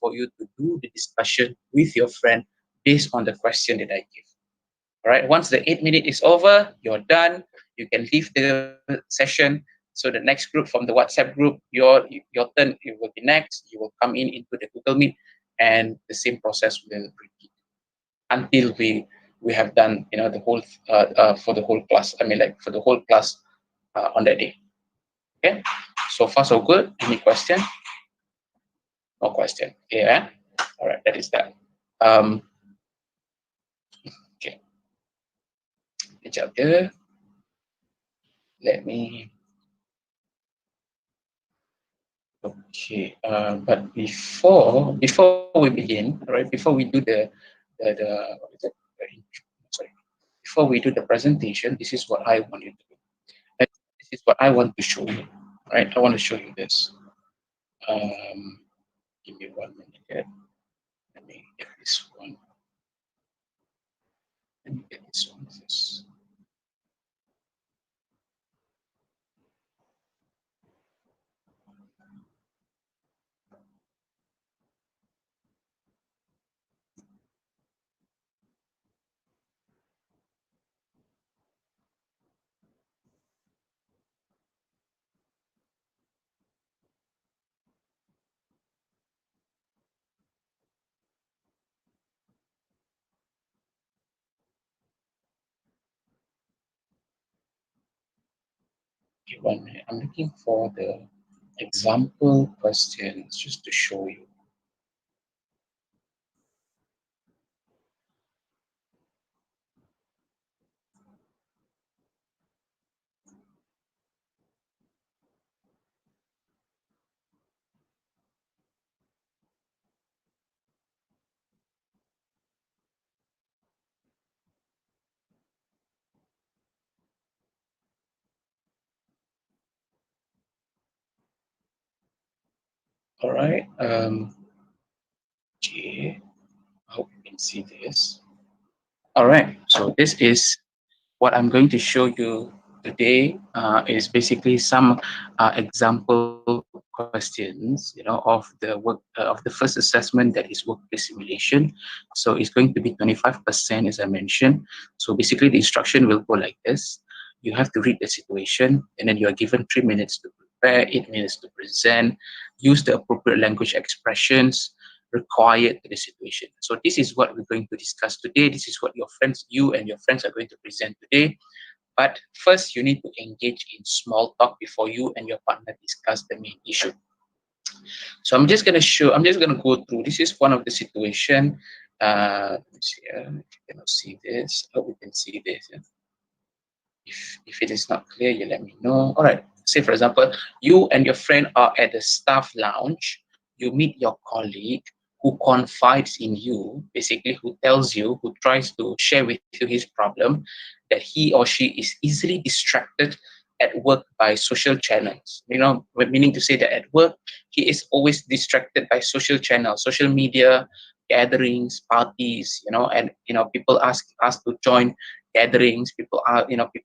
For you to do the discussion with your friend based on the question that I give. All right. Once the 8 minute is over, you're done. You can leave the session. So the next group from the WhatsApp group, your turn, it will be next. You will come in into the Google Meet, and the same process will repeat until we have done the whole for the whole class. I mean, like for the whole class on that day. Okay. So far so good. Any question? No question. Yeah. All right. That is that. Okay. Kejap je. Let me. Okay. But before we begin, right? Before we do the what is it? Sorry. Before we do the presentation, this is what I want you to do. And this is what I want to show you. Right? I want to show you this. Give me 1 minute here. Let me get this one. Let me get this one first. Okay, 1 minute. I'm looking for the example questions just to show you. All right. Okay. I hope you can see this. All right. So this is what I'm going to show you today. Is basically some example questions, of the work of the first assessment, that is workplace simulation. So it's going to be 25%, as I mentioned. So basically, the instruction will go like this: you have to read the situation, and then you are given 3 minutes to prepare, 8 minutes to present, use the appropriate language expressions required to the situation. So this is what we're going to discuss today. This is what you and your friends are going to present today. But first, you need to engage in small talk before you and your partner discuss the main issue. So I'm just going to go through. This is one of the situation. Let me see, if you cannot see this, we can see this. If it is not clear, you let me know. All right. say for example, you and your friend are at the staff lounge, you meet your colleague who confides in you, basically who tells you, who tries to share with you his problem, that he or she is easily distracted at work by social channels. Meaning to say that at work, he is always distracted by social channels, social media, gatherings, parties, and people ask to join gatherings. People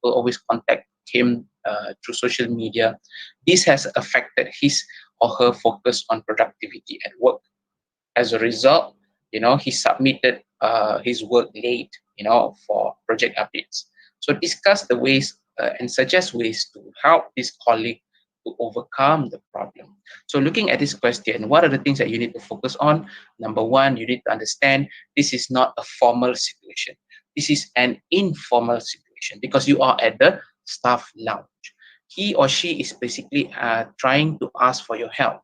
always contact him through social media. This has affected his or her focus on productivity at work. As a result, he submitted his work late, for project updates. So discuss the ways and suggest ways to help this colleague to overcome the problem. So looking at this question, what are the things that you need to focus on? Number one, you need to understand this is not a formal situation. This is an informal situation because you are at the staff lounge. He or she is basically trying to ask for your help.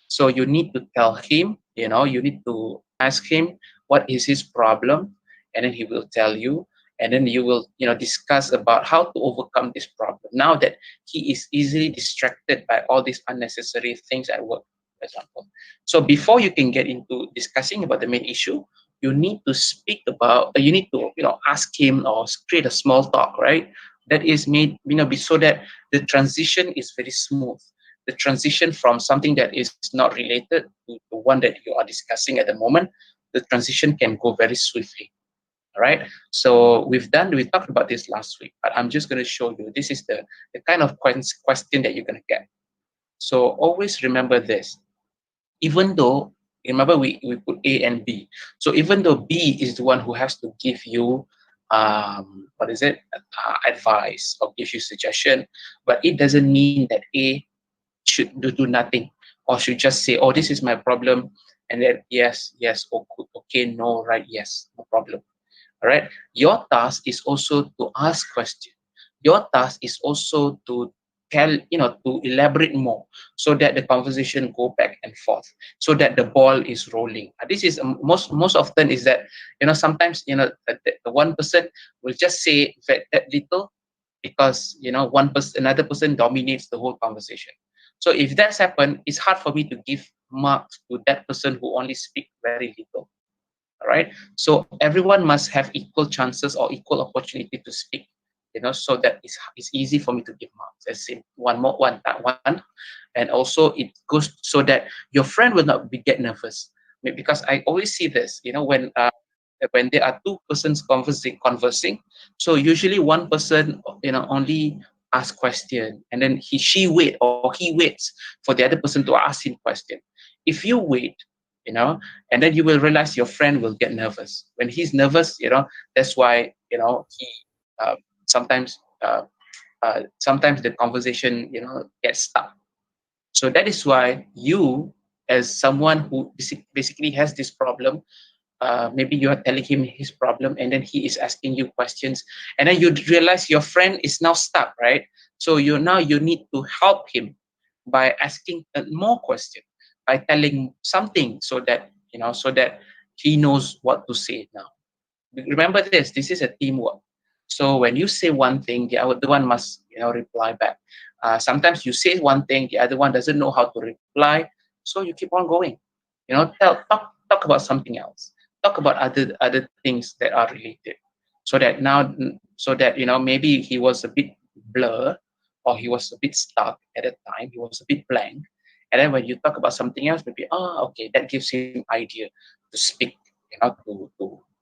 So you need to tell him, you need to ask him what is his problem, and then he will tell you, and then you will, discuss about how to overcome this problem. Now that he is easily distracted by all these unnecessary things at work, for example. So before you can get into discussing about the main issue, you need to speak about, you need to, ask him or create a small talk, right? That is made, so that the transition is very smooth. The transition from something that is not related to the one that you are discussing at the moment, the transition can go very swiftly. All right. So we talked about this last week, but I'm just going to show you. This is the kind of question that you're going to get. So always remember this. Even though, remember we put A and B. So even though B is the one who has to give you advice or give you suggestion, but it doesn't mean that A should do nothing, or should just say, oh, this is my problem, and then yes, okay, no, right, yes, no problem. All right. Your task is also to ask questions. Your task is also to to elaborate more, so that the conversation go back and forth, so that the ball is rolling. This is most often is that, sometimes, the one person will just say that little, because another person dominates the whole conversation. So if that's happened, it's hard for me to give marks to that person who only speak very little. All right. So everyone must have equal chances or equal opportunity to speak. So that it's easy for me to give marks. Let's say one, and also it goes so that your friend will not get nervous. Because I always see this. When there are two persons conversing, so usually one person, only ask question, and then he waits for the other person to ask him question. If you wait, and then you will realize your friend will get nervous. When he's nervous, that's why, he uh, sometimes sometimes the conversation, gets stuck. So that is why you, as someone who basically has this problem, maybe you are telling him his problem, and then he is asking you questions, and then you realize your friend is now stuck, right? So you need to help him by asking more question, by telling something, so that he knows what to say now. Remember this is a teamwork. So when you say one thing, the other one must, reply back. Sometimes you say one thing, the other one doesn't know how to reply, so you keep on going. Talk about something else. Talk about other things that are related, so that maybe he was a bit blur, or he was a bit stuck at a time. He was a bit blank, and then when you talk about something else, maybe okay, that gives him idea to speak. To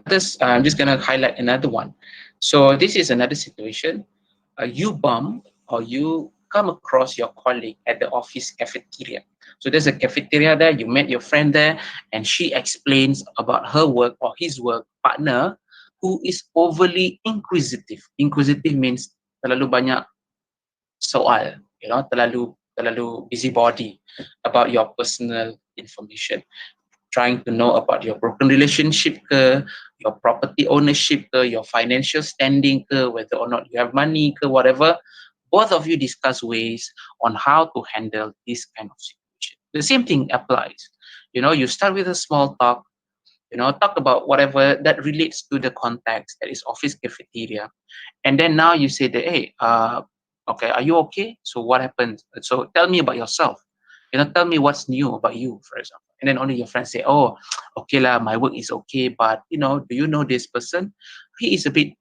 This, I'm just going to highlight another one. So this is another situation. You bump, or you come across your colleague at the office cafeteria. So there's a cafeteria there. You met your friend there, and she explains about her work or his work partner, who is overly inquisitive. Inquisitive means terlalu banyak soal, terlalu busybody about your personal information, trying to know about your broken relationship ke, your property ownership ke, your financial standing ke, whether or not you have money ke, whatever. Both of you discuss ways on how to handle this kind of situation. The same thing applies. You start with a small talk, talk about whatever that relates to the context, that is office cafeteria. And then now you say that, hey, okay, are you okay? So what happened? So tell me about yourself. Tell me what's new about you, for example. And then only your friends say, oh, okay lah, my work is okay, but do you know this person? He is a bit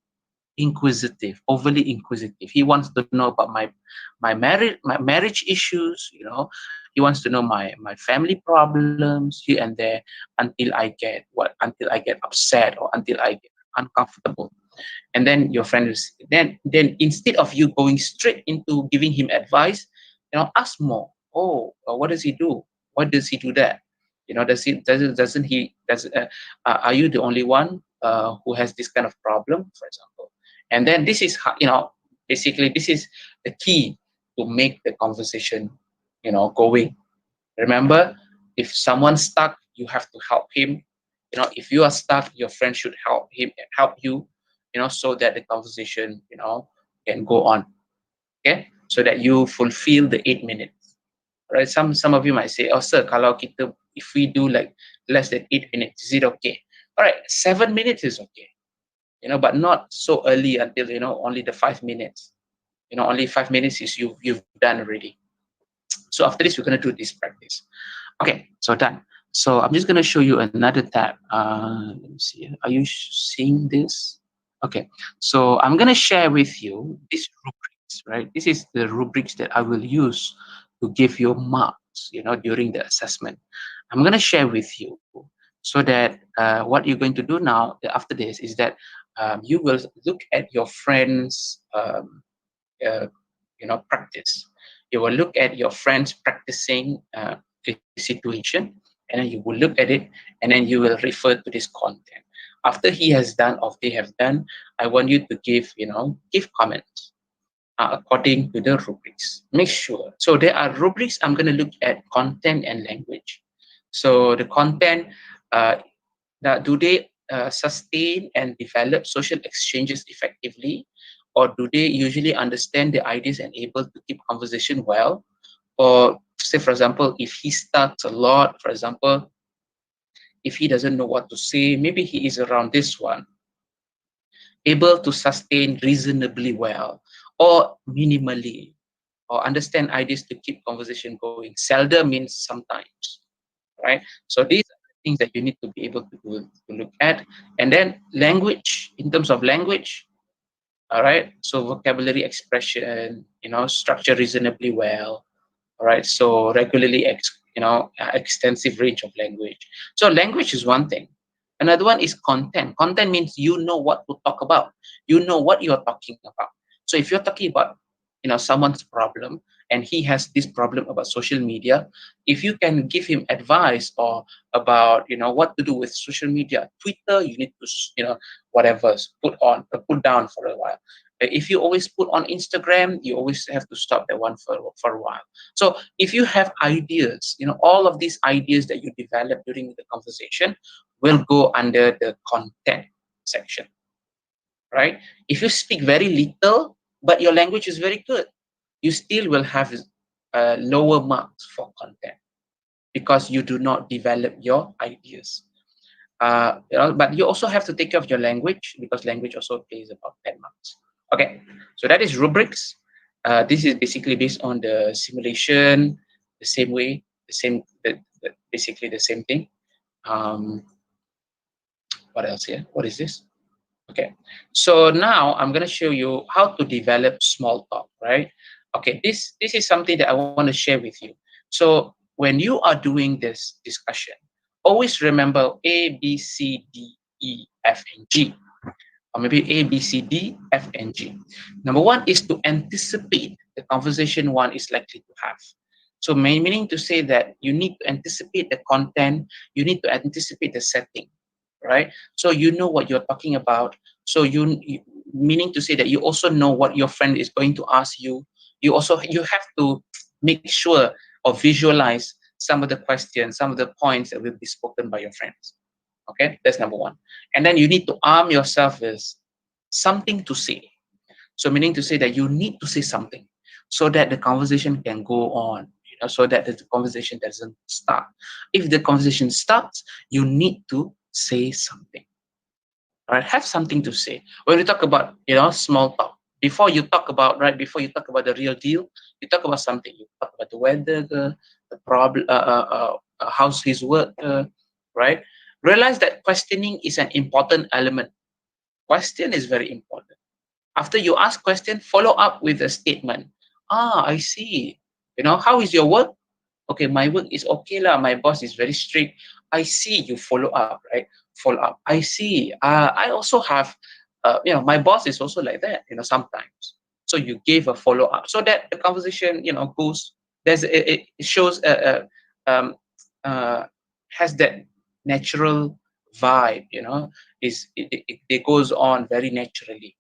inquisitive, overly inquisitive. He wants to know about my marriage issues. He wants to know my family problems here and there, until I get upset, or until I get uncomfortable. And then your friend is then instead of you going straight into giving him advice, ask more. Oh, what does he do? What does he do that? Does he doesn't he does are you the only one who has this kind of problem, for example? And then this is how, basically this is the key to make the conversation going. Remember, if someone's stuck, you have to help him. If you are stuck, your friend should help you, so that the conversation, can go on. Okay, so that you fulfill the 8 minutes. Right? Some of you might say, oh sir, if we do like less than 8 minutes, is it okay? All right, 7 minutes is okay. But not so early until only the 5 minutes. Only 5 minutes is you've done already. So after this, we're gonna do this practice. Okay, so done. So I'm just gonna show you another tab. Let me see. Are you seeing this? Okay, so I'm gonna share with you these rubrics, right? This is the rubrics that I will use to give you marks, during the assessment. I'm gonna share with you so that what you're going to do now after this is that you will look at your friends' practice. You will look at your friends practicing the situation, and then you will look at it, and then you will refer to this content. After he has done or they have done, I want you to give comments according to the rubrics. Make sure. So there are rubrics. I'm going to look at content and language. So the content, do they sustain and develop social exchanges effectively, or do they usually understand the ideas and able to keep conversation well? Or say, for example, if he starts a lot, for example, if he doesn't know what to say, maybe he is around this one, able to sustain reasonably well or minimally, or understand ideas to keep conversation going. Seldom means sometimes, right? So these are the things that you need to be able to look at. And then language, in terms of language, all right, so vocabulary, expression, structure reasonably well. All right, so regularly extensive range of language. So language is one thing. Another one is content. Content means you know what to talk about, you know what you're talking about. So if you're talking about someone's problem, and he has this problem about social media, if you can give him advice or about what to do with social media, Twitter, you need to whatever, put down for a while. If you always put on Instagram, you always have to stop that one for a while. So if you have ideas, all of these ideas that you develop during the conversation will go under the content section, right? If you speak very little, but your language is very good, you still will have lower marks for content because you do not develop your ideas. But you also have to take care of your language, because language also plays about 10 marks. Okay, so that is rubrics. This is basically based on the simulation, the same way, basically the same thing. What else here? What is this? Okay, so now I'm going to show you how to develop small talk, right? Okay, this is something that I want to share with you. So when you are doing this discussion, always remember A, B, C, D, E, F, and G. Or maybe A, B, C, D, F, and G. Number one is to anticipate the conversation one is likely to have. So meaning to say that you need to anticipate the content, you need to anticipate the setting, right? So you know what you're talking about. So meaning to say that you also know what your friend is going to ask you. You have to make sure or visualize some of the questions, some of the points that will be spoken by your friends. Okay, that's number one. And then you need to arm yourself with something to say. So meaning to say that you need to say something so that the conversation can go on, so that the conversation doesn't stop. If the conversation starts, you need to say something. All right, have something to say. When we talk about, small talk, before you talk about the real deal, you talk about something. You talk about the weather, the problem, how's his work, right? Realize that questioning is an important element. Question is very important. After you ask question, follow up with a statement. I see. How is your work? Okay, my work is okay lah. My boss is very strict. I see. You follow up, right? Follow up. I see. I also have, my boss is also like that. Sometimes. So you gave a follow up, so that the conversation, goes. It shows um, uh, has that natural vibe. It goes on very naturally.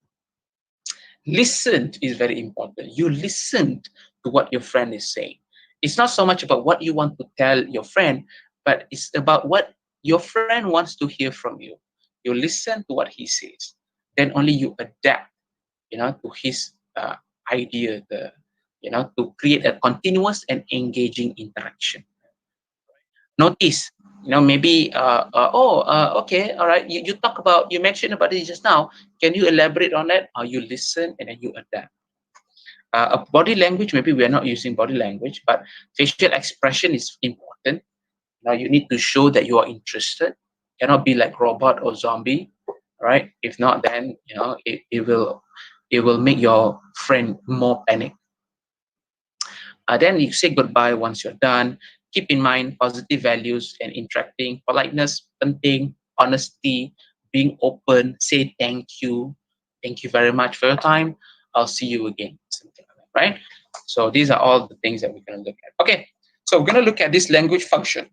Listen is very important. You listen to what your friend is saying. It's not so much about what you want to tell your friend, but it's about what your friend wants to hear from you. You listen to what he says, then only you adapt, to his idea, to create a continuous and engaging interaction. Notice, maybe okay, all right, you mentioned about it just now. Can you elaborate on that? Or you listen and then you adapt. A body language, maybe we are not using body language, but facial expression is important. Now you need to show that you are interested. Cannot be like robot or zombie, right? If not, then it will make your friend more panic. Then you say goodbye once you're done. Keep in mind positive values and interacting. Politeness, penting, honesty, being open, say thank you. Thank you very much for your time. I'll see you again. Something like that, right? So these are all the things that we're going to look at. Okay, so we're going to look at this language function.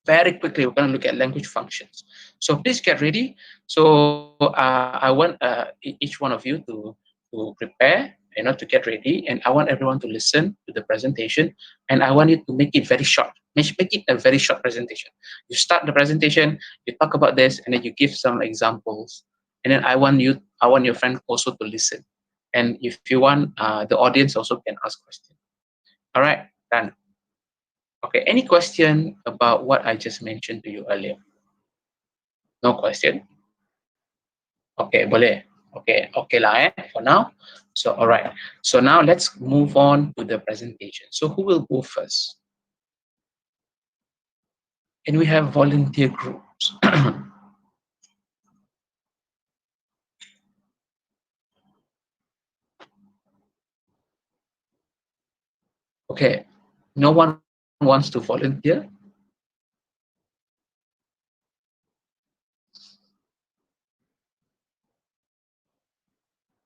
Very quickly, we're going to look at language functions. So please get ready. So I want each one of you to prepare, to get ready, and I want everyone to listen to the presentation, and I want you to make it very short. Make it a very short presentation. You start the presentation, you talk about this, and then you give some examples, and then I want your friend also to listen, and if you want, the audience also can ask questions. All right, done. Okay, any question about what I just mentioned to you earlier? No question? Okay, boleh. Okay lah for now. So, all right. So now let's move on to the presentation. So who will go first? And we have volunteer groups. Okay, no one wants to volunteer?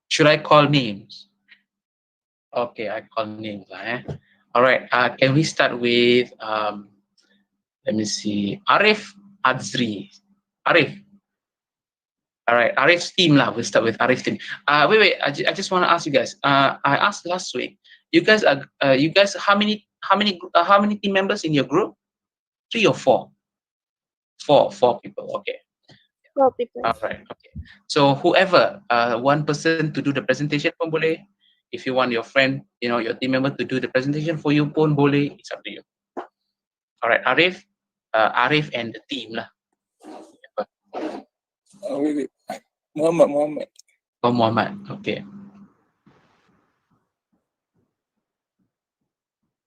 Should I call names? Okay, I call names. All right, can we start with, let me see, Arif Adzri. Arif. All right, Arif's team lah. We'll start with Arif's team. Wait. I just want to ask you guys. I asked last week. You guys how many team members in your group? 3 or 4? 4 people. Okay. 4 people. All right. Okay. So whoever, one person to do the presentation pun boleh. If you want your friend, your team member to do the presentation for you pun boleh. It's up to you. All right, Arif, Arif and the team lah. Wait. Muhammad. Oh, Muhammad. Okay.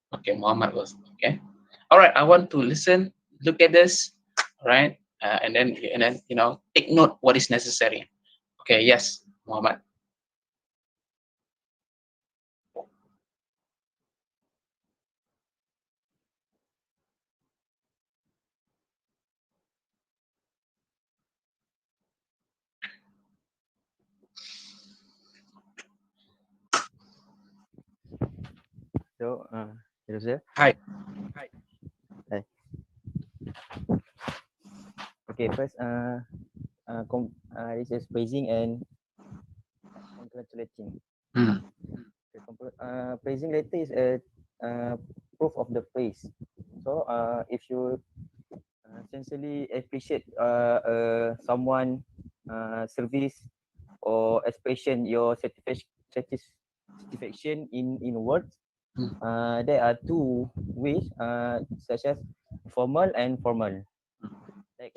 Okay, Muhammad was okay. All right, I want to listen, look at this, all right, and then take note what is necessary. Okay, yes, Muhammad. So, hello sir. Hi. Hi. Okay, first, this is praising and congratulating. Praising letter is a proof of the praise. So, if you sincerely appreciate someone service or expression your satisfaction in words, There are two ways, such as formal and formal. Like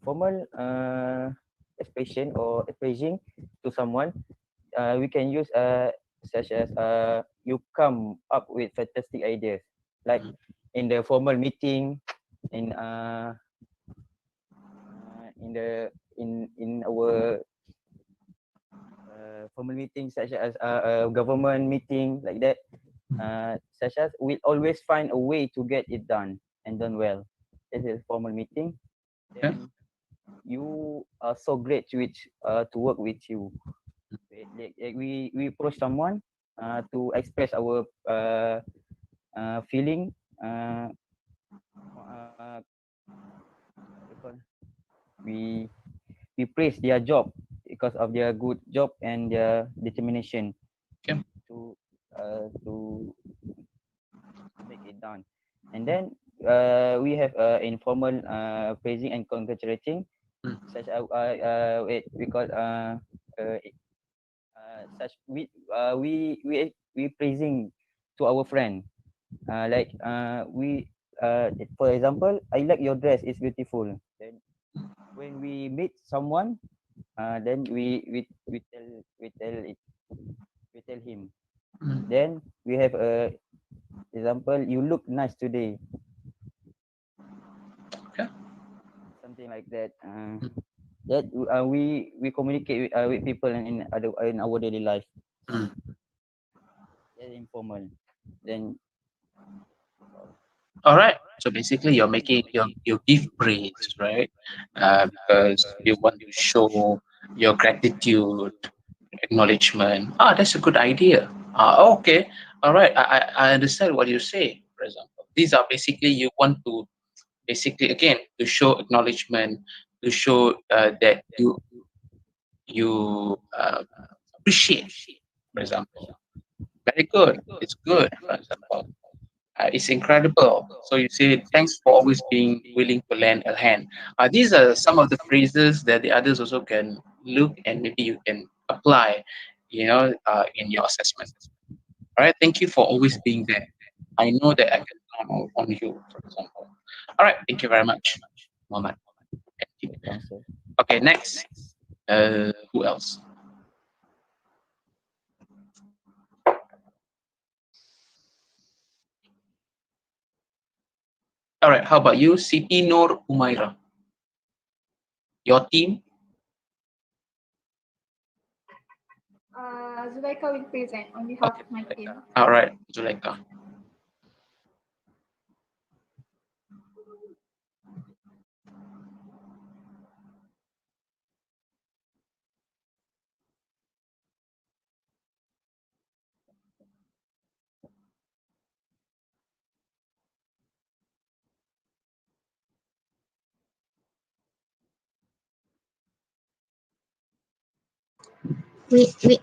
formal expression or expressing to someone, we can use such as you come up with fantastic ideas, like in the formal meeting, in in our formal meetings, such as government meeting, like that. Such as we always find a way to get it done and done well. This is formal meeting. Okay. Then you are so great to work with you. Like we approach someone to express our feeling. Uh, what you call, we we praise their job because of their good job and their determination Okay. to make it done. And then we have informal praising and congratulating, such as we call uh, such we praising to our friend, like for example, I like your dress, it's beautiful. Then when we meet someone, then we tell him. Then we have a example, you look nice today, Okay. something like that. That we communicate with people in our daily life. That's informal. Then All right. So basically, you're making you give praise, right? Because you want to show your gratitude, acknowledgement. Ah, that's a good idea. Okay. All right. I understand what you say. For example, these are basically you want to basically again to show acknowledgement, to show that you appreciate. For yeah, example, very good. It's good. For example. It's incredible. So you say, thanks for always being willing to lend a hand. These are some of the phrases that the others also can look and maybe you can apply, in your assessment. All right. Thank you for always being there. I know that I can count on you, for example. All right. Thank you very much, Mohammed. Thank you. welcome, sir. Okay. Next. Who else? All right. How about you, Siti Nur Umaira? Your team? Zuleika will present on behalf Okay. of my team. All right. Zuleika. Wait.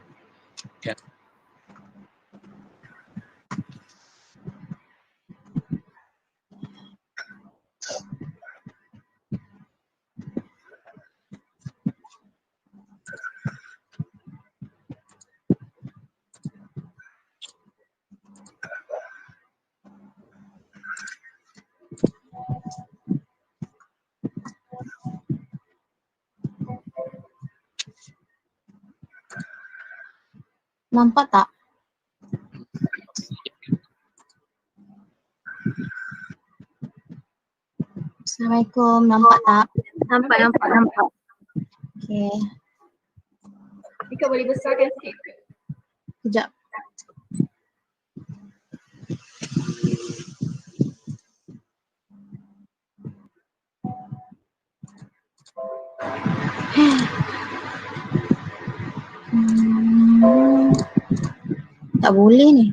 Yeah. Nampak tak? Assalamualaikum. Nampak tak? Nampak. Okay. Ika boleh besarkan sikit ke? Kejap. Tak boleh ni.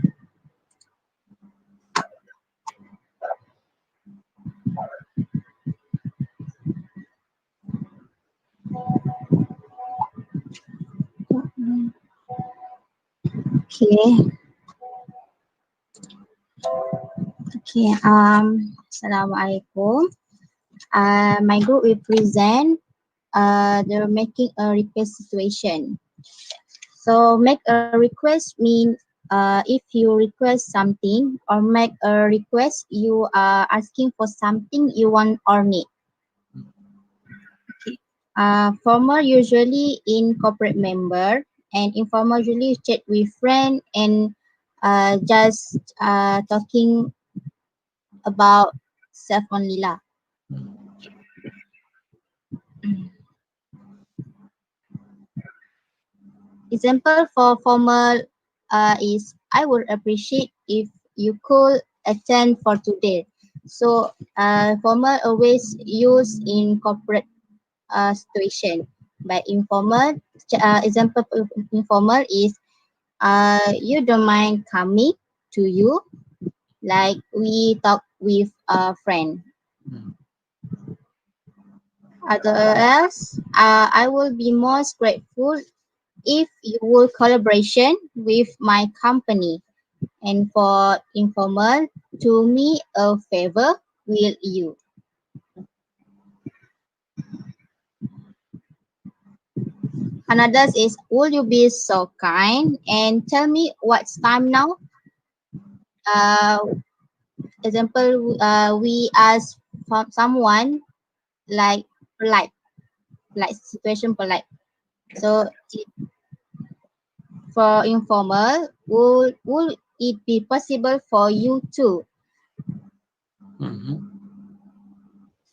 Okay. Assalamualaikum. My group will present the making a request situation. So make a request mean if you request something or make a request, you are asking for something you want or need. Formal usually in corporate member, and informal usually chat with friend and just talking about self only lah. Example for formal is I would appreciate if you could attend for today. So formal always used in corporate situation. But informal, example of informal is you don't mind coming to you, like we talk with a friend. Other else, I will be most grateful if you would collaboration with my company. And for informal, do me a favor, will you? Another is, will you be so kind and tell me what's time now? Uh, Example, we ask from someone like polite situation polite. So for informal, would it be possible for you to?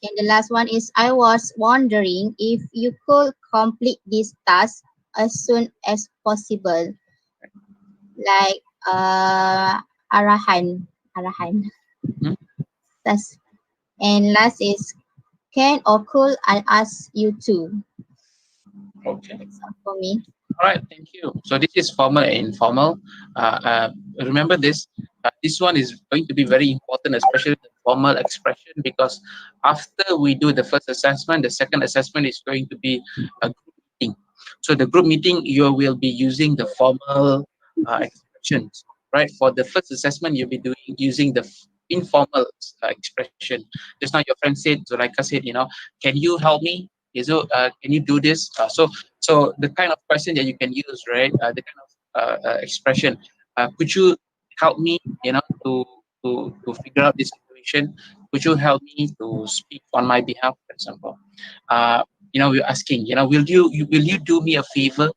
And the last one is, I was wondering if you could complete this task as soon as possible, like arahan. That's, and last is, can or could I ask you to? Okay. That's all for me. All right, thank you. So this is formal and informal. Remember this. This one is going to be very important, especially the formal expression, because after we do the first assessment, the second assessment is going to be a group meeting. So the group meeting, you will be using the formal expressions, right? For the first assessment, you'll be using the informal expression. Just now, your friend said, Zulaika said, can you help me? Can you do this? So the kind of question that you can use, right? The kind of expression. Could you help me, to figure out this situation? Could you help me to speak on my behalf, for example? We're asking, will you do me a favor?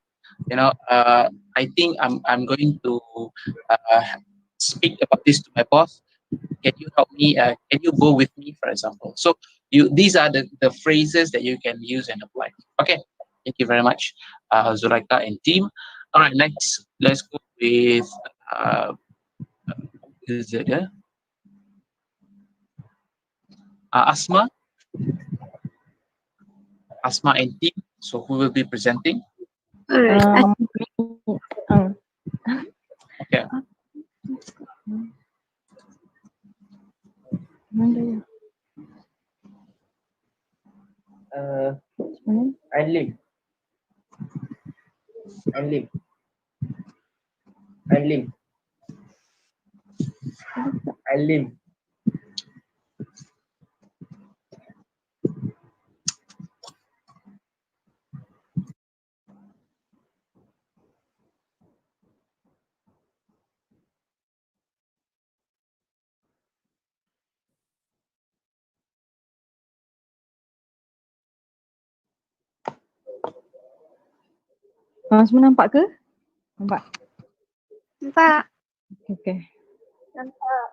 I think I'm going to uh, speak about this to my boss. Can you help me? Can you go with me, for example? So these are the phrases that you can use and apply. Okay, thank you very much, Zulaika and team. All right, next, let's go with is it Asma and team. So who will be presenting? Alright. Okay. Anlim. Anlim. Anlim. Anlim. Semua nampak ke? Nampak? Nampak. Okay. Nampak.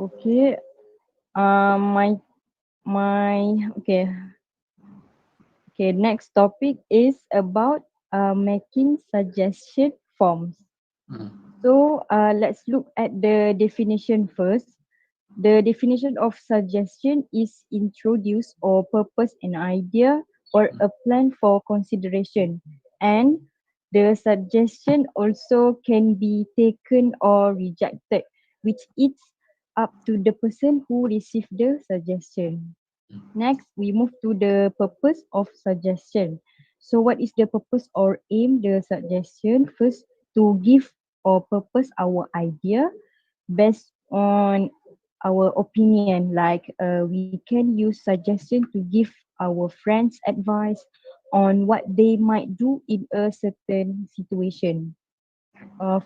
Okay. Okay. Okay, next topic is about making suggestion forms. So let's look at the definition first. The definition of suggestion is introduce or purpose an idea or a plan for consideration, and the suggestion also can be taken or rejected, which is up to the person who received the suggestion. Next, we move to the purpose of suggestion. So what is the purpose or aim the suggestion? First, to give or purpose our idea based on our opinion, like we can use suggestion to give our friends advice on what they might do in a certain situation.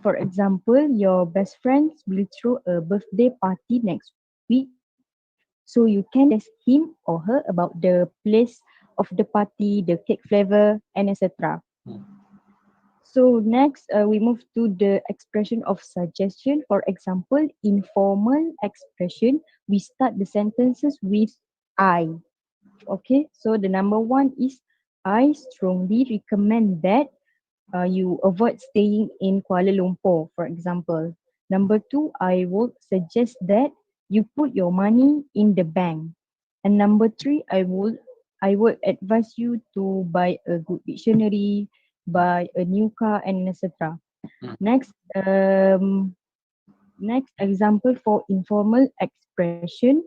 For example, your best friends will throw a birthday party next week, so you can suggest him or her about the place of the party, the cake flavor, and etc. So next, we move to the expression of suggestion. For example, informal expression, we start the sentences with I. Okay, so the number one is I strongly recommend that you avoid staying in Kuala Lumpur, for example. Number two, I would suggest that you put your money in the bank. And number three, I would advise you to buy a good dictionary, buy a new car, and etc. Next, next example for informal expression.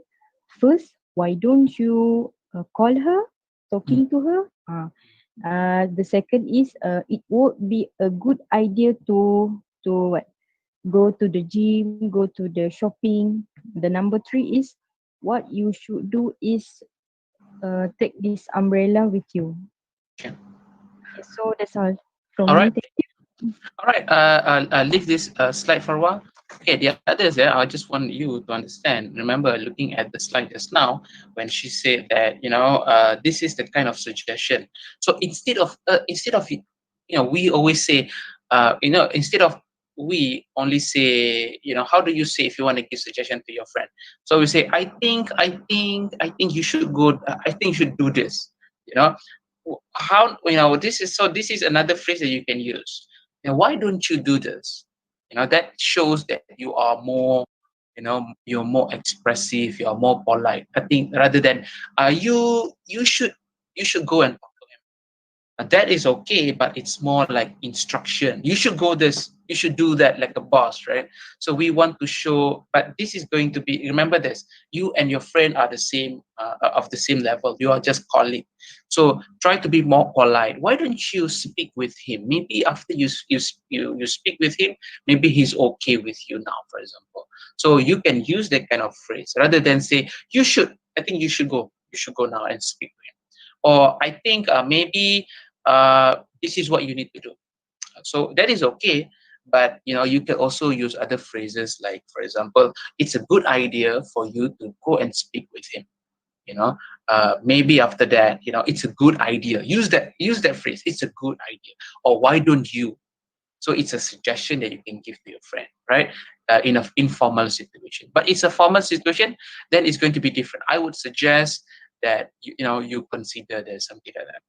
First, why don't you call her, talking to her? The second is it would be a good idea to what? Go to the gym, go to the shopping. The number three is what you should do is take this umbrella with you. Okay. So that's all All from me. right. All right. I'll leave this slide for a while. Okay, the others, yeah, I just want you to understand. Remember, looking at the slide just now, when she said that, this is the kind of suggestion. So instead of we always say, instead of we only say, how do you say if you want to give suggestion to your friend? So we say, I think you should go. I think you should do this. You know, how this is another phrase that you can use. Why don't you do this? That shows that you are more, you're more expressive, you're more polite. I think rather than you should go and talk to him. That is okay, but it's more like instruction. You should go this, you should do that, like a boss, right? So we want to show, but this is going to be, remember this, you and your friend are the same, of the same level. You are just colleague. So try to be more polite. Why don't you speak with him? Maybe after you speak with him, maybe he's okay with you now, for example. So you can use that kind of phrase rather than say, I think you should go now and speak to him. Or I think maybe this is what you need to do. So that is okay, but you can also use other phrases, like, for example, it's a good idea for you to go and speak with him. Maybe after that, it's a good idea. Use that phrase. It's a good idea. Or why don't you? So it's a suggestion that you can give to your friend, right? In an informal situation. But it's a formal situation, then it's going to be different. I would suggest that you consider there's something like that.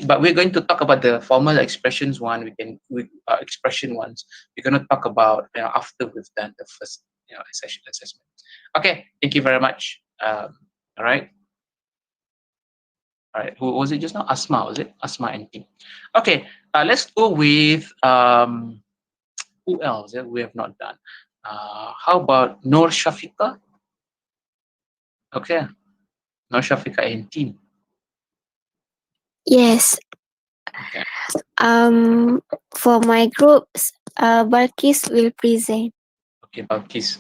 But we're going to talk about the formal expressions one. Expression ones. We're going to talk about after we've done the first session assessment. Okay, thank you very much. All right. All right. Who was it just now? Asma, was it? Asma and team. Okay. Let's go with who else that we have not done. How about Noor Shafika? Okay. Noor Shafika and team. Yes. Okay. For my groups, Balkis will present. Okay, Balkis.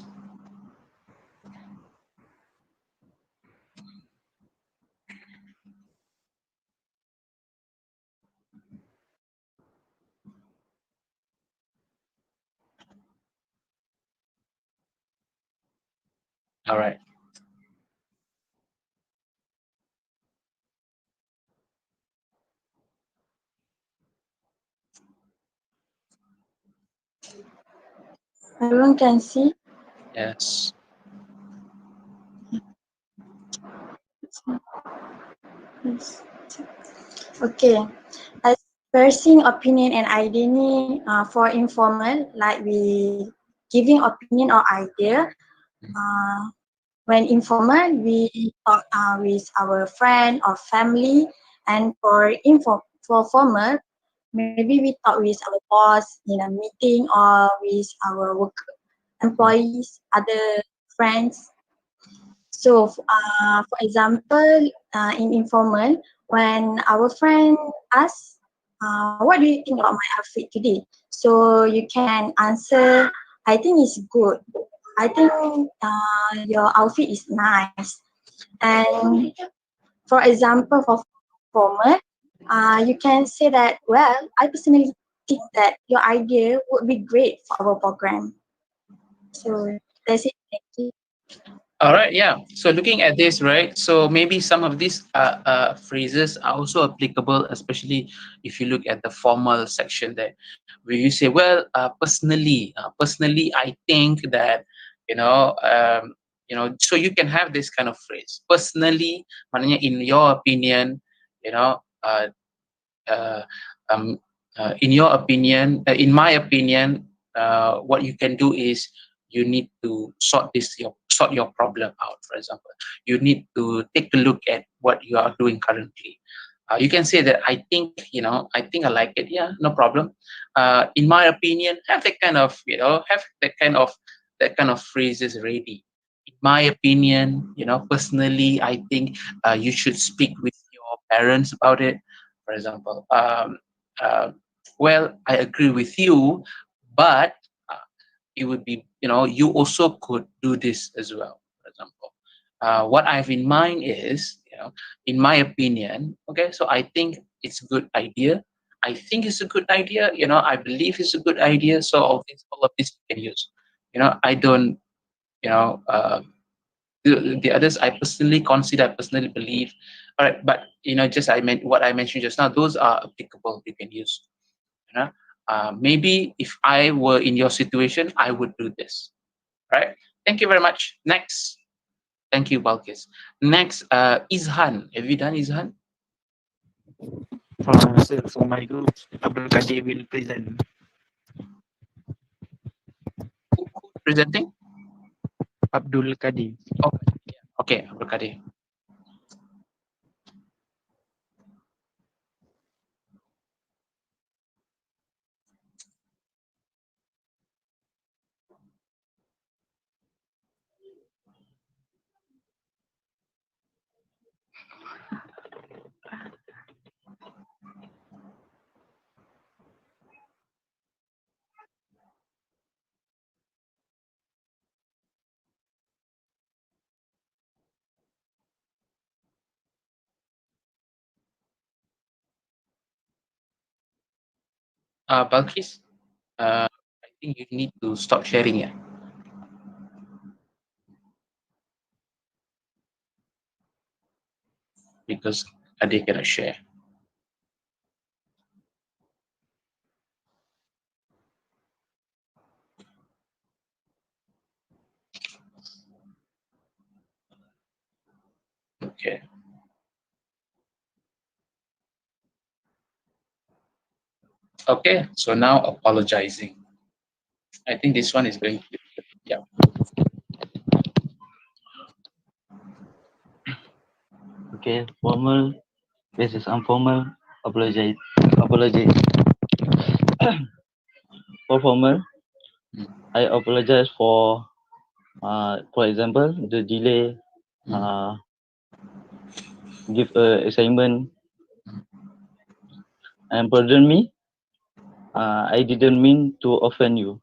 All right. Everyone can see. Yes. Okay. Expressing opinion and idea for informal, like we giving opinion or idea. When informal, we talk with our friend or family, and for formal, maybe we talk with our boss in a meeting or with our work employees, other friends. So, for example, in informal, when our friend asks, "What do you think about my outfit today?" So you can answer, "I think it's good. I think your outfit is nice." And for example, for formal, you can say that, "Well, I personally think that your idea would be great for our program. So that's it. Thank you. All right, yeah. So looking at this, right? So maybe some of these phrases are also applicable, especially if you look at the formal section there, where you say, "Well, personally, I think that, you know, So you can have this kind of phrase. Personally, maknanya in your opinion, you know, uh, um, in my opinion, what you can do is you need to sort your problem out. For example, you need to take a look at what you are doing currently. You can say that I think I like it. Yeah, no problem. In my opinion, have that kind of that kind of phrases ready. In my opinion, personally, I think you should speak with your parents about it, for example. Uh, well, I agree with you, but uh, it would be, you also could do this as well, for example. What I have in mind is, in my opinion, okay, so I think it's a good idea. I think it's a good idea, I believe it's a good idea. So all of this you can use. I don't, you know, the others I personally believe. All right, but just I meant what I mentioned just now, those are applicable, you can use. you know Maybe if I were in your situation, I would do this. Right. Thank you very much. Next. Thank you, Balkis. Next, Izhan. Have you done Izhan? For my group, Abdul Kadir will present. Who's presenting? Abdul Kadir. Oh, okay, Abdul Kadir. Balkis, I think you need to stop sharing it because Kadir cannot share. Okay. Okay, so now apologizing. I think this one is going to, yeah. Okay, formal versus informal. Apologize. For formal, I apologize for example, the delay. Give a assignment and pardon me. I didn't mean to offend you.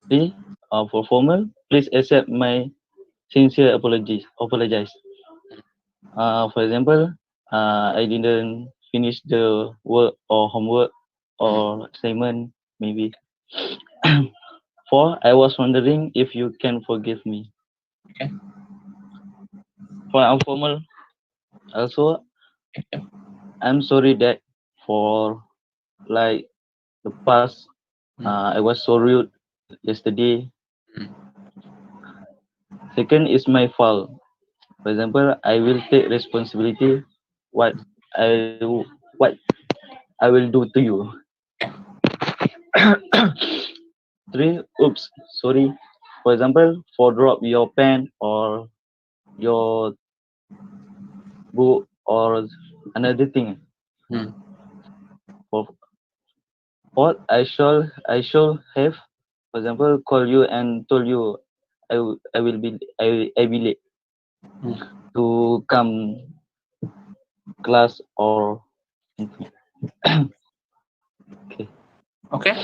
See, for formal, please accept my sincere apologize. For example, I didn't finish the work or homework or assignment maybe. For I was wondering if you can forgive me. Okay. For informal, also, I'm sorry that for like the past, I was so rude yesterday. Second is my fault. For example, I will take responsibility what I what I will do to you. Three, oops, sorry. For example, for drop your pen or your book or another thing. For what I shall have, for example, call you and told you I will be late to come class or Okay.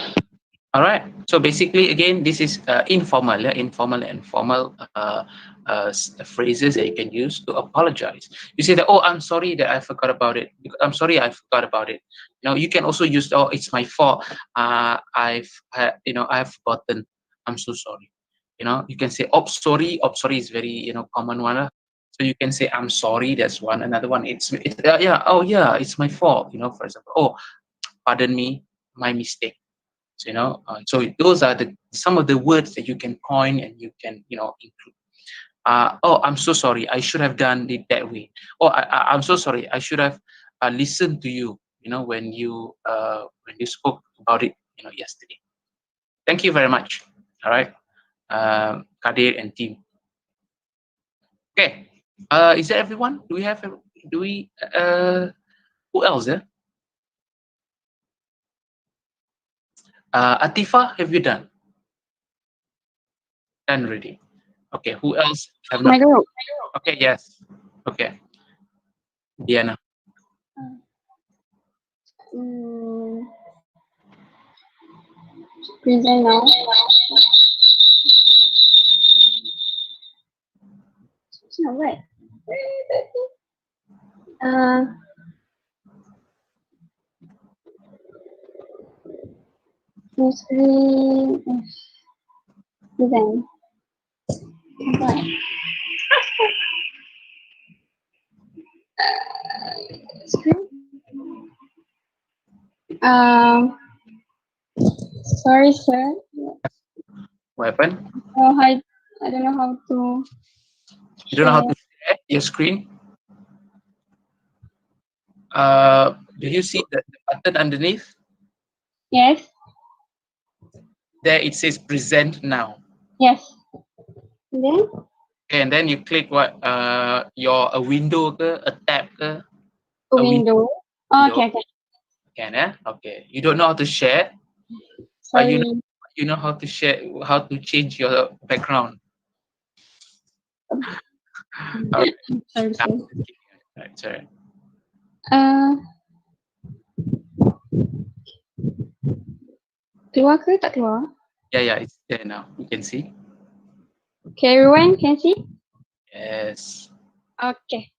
All right. So basically, again, this is informal, informal and formal phrases that you can use to apologize. You say that, oh, I'm sorry that I forgot about it. I'm sorry I forgot about it. You can also use, oh, it's my fault. I've forgotten. I'm so sorry. You can say, oh, sorry. Oh, sorry is very, common one. So you can say, I'm sorry. That's one. Another one, it's yeah. Oh, yeah, it's my fault. For example, oh, pardon me, my mistake. So, so those are some of the words that you can coin and you can, include. Oh, I'm so sorry. I should have done it that way. Oh, I'm so sorry. I should have listened to you. When you spoke about it, yesterday. Thank you very much. All right, Kadir and team. Okay. Is that everyone? Do we have? Do we? Who else? Atifa, have you done? Done already. Okay. Who else have not? My group. Okay. Yes. Okay. Diana. Mm, present now. No, what? Uh, screen. Present. What? Screen. Um, sorry, sir. What happened? Oh, I don't know how to You don't know how share. to share your screen? Do you see the button underneath? Yes. There it says present now. Yes. And then? Okay, and then you click what? A window ke, a tab ke? A window. Oh, Window. okay. Can okay. You don't know how to share, but Sorry. you know how to share, how to change your background. All right. Sorry. Right, sorry. Keluar ke tak keluar? Yeah, it's there now. You can see. Okay, everyone can see? Yes. Okay.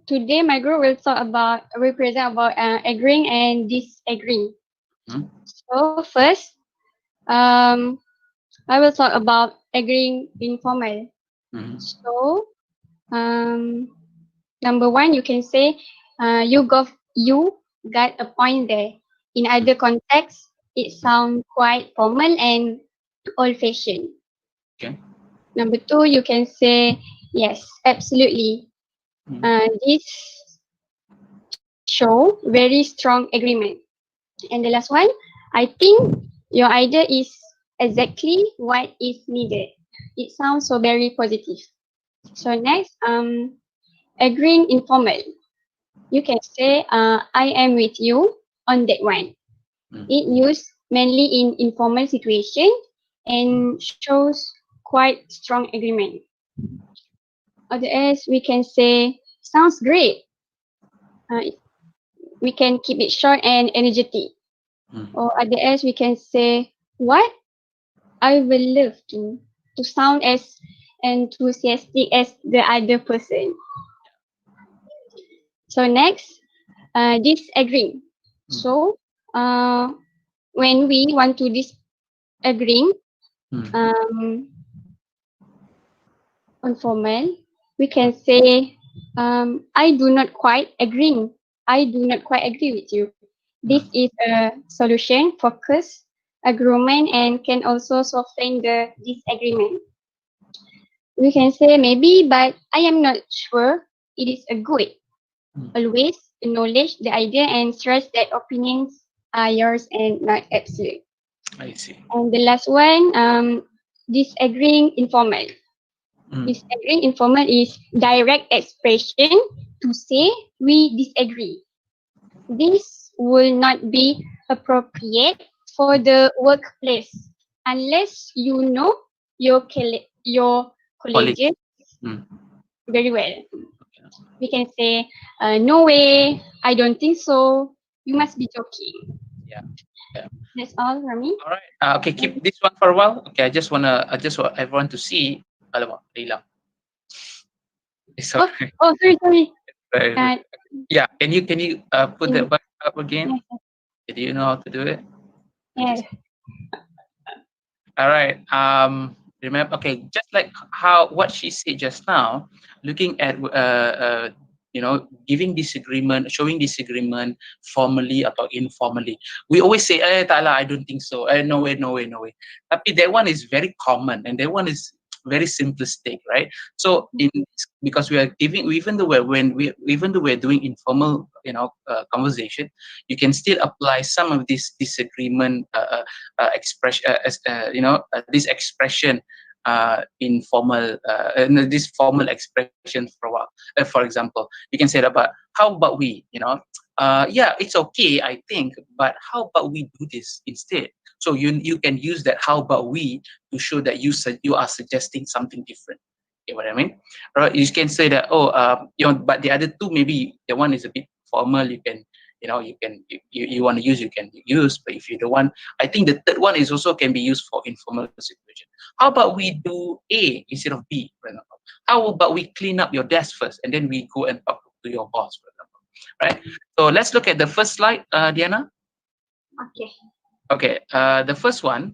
Today, my group will present about agreeing and disagreeing. So first, I will talk about agreeing informal. So, number one, you can say you got a point there. In other contexts, it sounds quite formal and old-fashioned. Okay. Number two, you can say yes, absolutely. This show very strong agreement. And the last one, I think your idea is exactly what is needed. It sounds so very positive. So next, agreeing informal. You can say, I am with you on that one. It used mainly in informal situation and shows quite strong agreement. Otherwise, we can say, sounds great. We can keep it short and energetic. Or otherwise, we can say, what? I will love to sound as enthusiastic as the other person. So next, disagreeing. So when we want to disagree on formal, we can say, I do not quite agree. I do not quite agree with you. This is a solution, focus, agreement, and can also soften the disagreement. We can say maybe, but I am not sure it is a good. Always acknowledge the idea and stress that opinions are yours and not absolute. I see. And the last one, disagreeing informal. Disagreeing informal is direct expression to say we disagree. This will not be appropriate for the workplace unless you know your colleagues very well. We can say, no way, I don't think so, you must be joking. Yeah. Yeah. That's all from me. All right. Okay, keep this one for a while. Okay, I just want everyone to see. Alamak, hilang. It's Oh, okay. oh, sorry. Very good. Uh, Yeah. Can you put that in, back up again? yes, Do you know how to do it? yes. All right. Remember, okay, just like how what she said just now, looking at giving disagreement, showing disagreement formally or informally. We always say, tak lah, I don't think so. No way, no way, no way. Tapi that one is very common, and that one is very simplistic, right? So because we are giving, even though we're doing informal, conversation, you can still apply some of this disagreement expression, this expression in formal, this formal expression for a while. For example, you can say about, how about we, yeah, it's okay, I think, but how about we do this instead? So you can use that how about we to show that you are suggesting something different. You know what I mean? Right? You can say that, but the other two, maybe the one is a bit formal. You can, you want to use, you can use. But if you don't want, I think the third one is also can be used for informal situation. How about we do A instead of B, for example? How about we clean up your desk first, and then we go and talk to your boss, for example, right? So let's look at the first slide, Diana. Okay. Okay, the first one,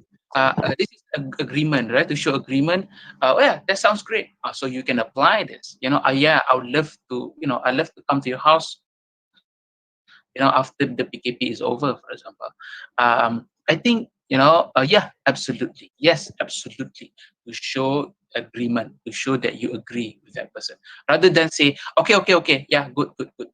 this is agreement, right? To show agreement. Yeah, that sounds great. So you can apply this. Yeah, I would love to. I'd love to come to your house. After the PKP is over, for example. I think, yeah, absolutely, yes, absolutely. To show agreement, to show that you agree with that person, rather than say, okay, yeah, good, good, good.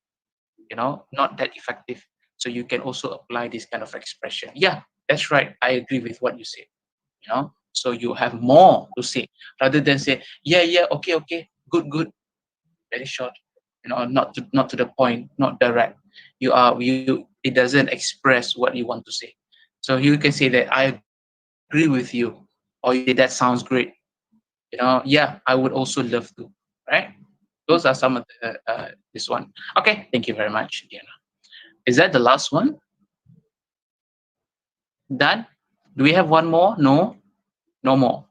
Not that effective. So you can also apply this kind of expression. Yeah, that's right. I agree with what you said. So you have more to say rather than say, yeah, okay, good, good. Very short. Not to the point, not direct. It doesn't express what you want to say. So you can say that I agree with you, or you can say that sounds great. Yeah, I would also love to. Right? Those are some of this one. Okay, thank you very much, Diana. Is that the last one? Done? Do we have one more? No? No more.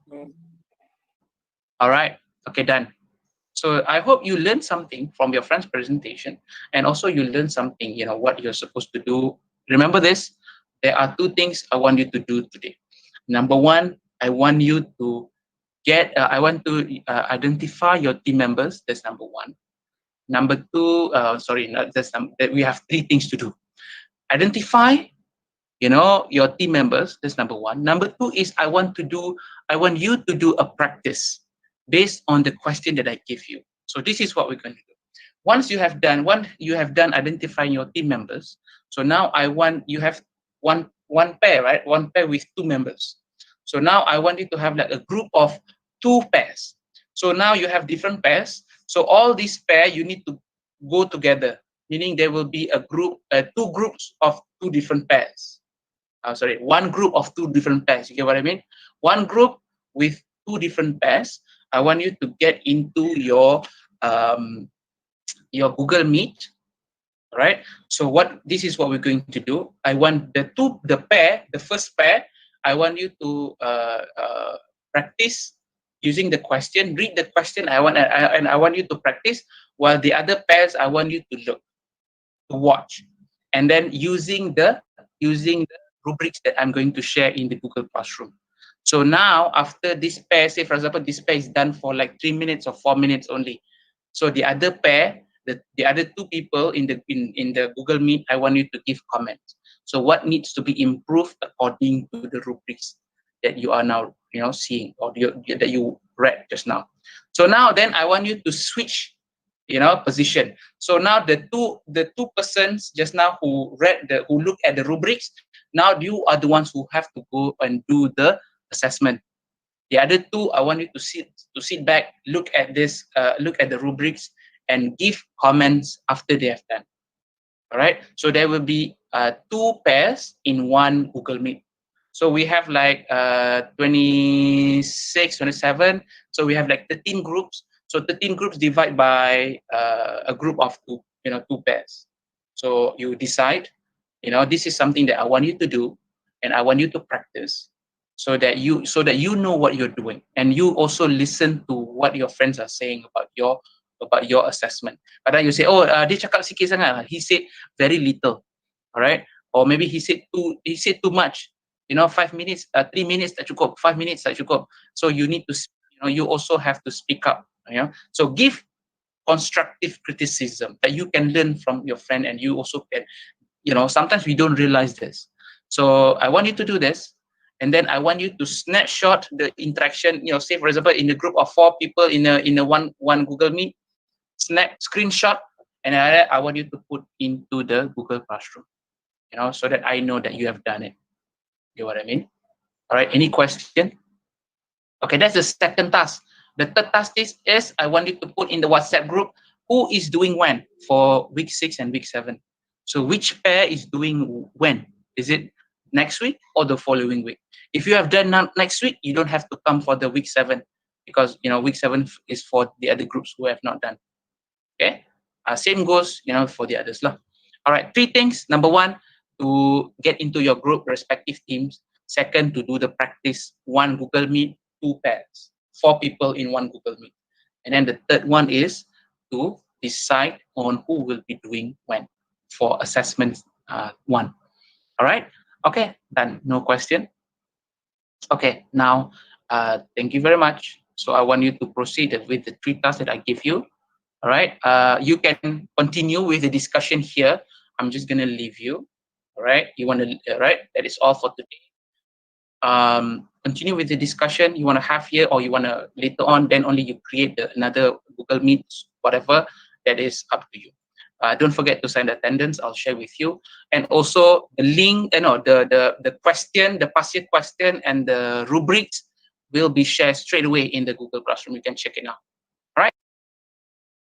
All right. Okay, done. So I hope you learned something from your friend's presentation, and also you learned something, what you're supposed to do. Remember this, there are two things I want you to do today. Number one, I want you to identify your team members. That's number one. Number two, we have three things to do. Identify, your team members. That's number one. Number two is I want you to do a practice based on the question that I give you. So this is what we're going to do. Once you have done identifying your team members, so now you have one pair, right? One pair with two members. So now I want you to have like a group of two pairs. So now you have different pairs. So all these pair you need to go together, meaning there will be two groups of two different pairs. One group of two different pairs. You get what I mean? One group with two different pairs. I want you to get into your Google Meet, right? So this is what we're going to do. I want the first pair. I want you to practice using the question. Read the question. I want you to practice, while the other pairs I want you to watch, and then using the rubrics that I'm going to share in the Google Classroom. So now after this pair, say for example, this pair is done for like 3 minutes or 4 minutes only. So the other pair, the other two people in the Google Meet, I want you to give comments. So what needs to be improved according to the rubrics that you are now seeing, or that you read just now. So now then I want you to switch position. So now the two persons just now who look at the rubrics, now you are the ones who have to go and do the assessment. The other two, I want you to sit back, look at the rubrics, and give comments after they have done. All right. So there will be two pairs in one Google Meet. So we have like 26, 27. So we have like 13 groups. So 13 groups divide by a group of two pairs. So you decide You know, this is something that I want you to do, and I want you to practice, so that you know what you're doing, and you also listen to what your friends are saying about your assessment. But then you say, oh, dia cakap sikit sangat, he said very little, all right, or maybe he said too much. You know, 5 minutes, 3 minutes tak cukup, 5 minutes tak cukup. So you need to, you also have to speak up. You know, so give constructive criticism that you can learn from your friend, and you also can, sometimes we don't realize this. So I want you to do this, and then I want you to snapshot the interaction. Say for example, in a group of 4 people in a one Google Meet, screenshot, and I want you to put into the Google Classroom. So that I know that you have done it. You know what I mean? All right. Any question? Okay, that's the second task. The third task is I want you to put in the WhatsApp group who is doing when for week 6 and week 7. So which pair is doing when? Is it next week or the following week? If you have done next week, you don't have to come for the week 7, because week 7 is for the other groups who have not done. Okay, same goes for the others lah. All right, 3 things. Number 1, to get into your group respective teams. Second, to do the practice 1 Google Meet, 2 pairs, 4 people in 1 Google Meet. And then the third one is to decide on who will be doing when for assessment 1. All right. Okay, done. No question. Okay, now thank you very much. So I want you to proceed with the 3 tasks that I give you. All right. You can continue with the discussion here. I'm just gonna leave you. All right. You want to? Right. That is all for today. Continue with the discussion you want to have here, or you want to later on, then only you create another Google Meet, whatever. That is up to you. Don't forget to sign the attendance. I'll share with you, and also the link. The question, the past year question, and the rubrics will be shared straight away in the Google Classroom. You can check it out.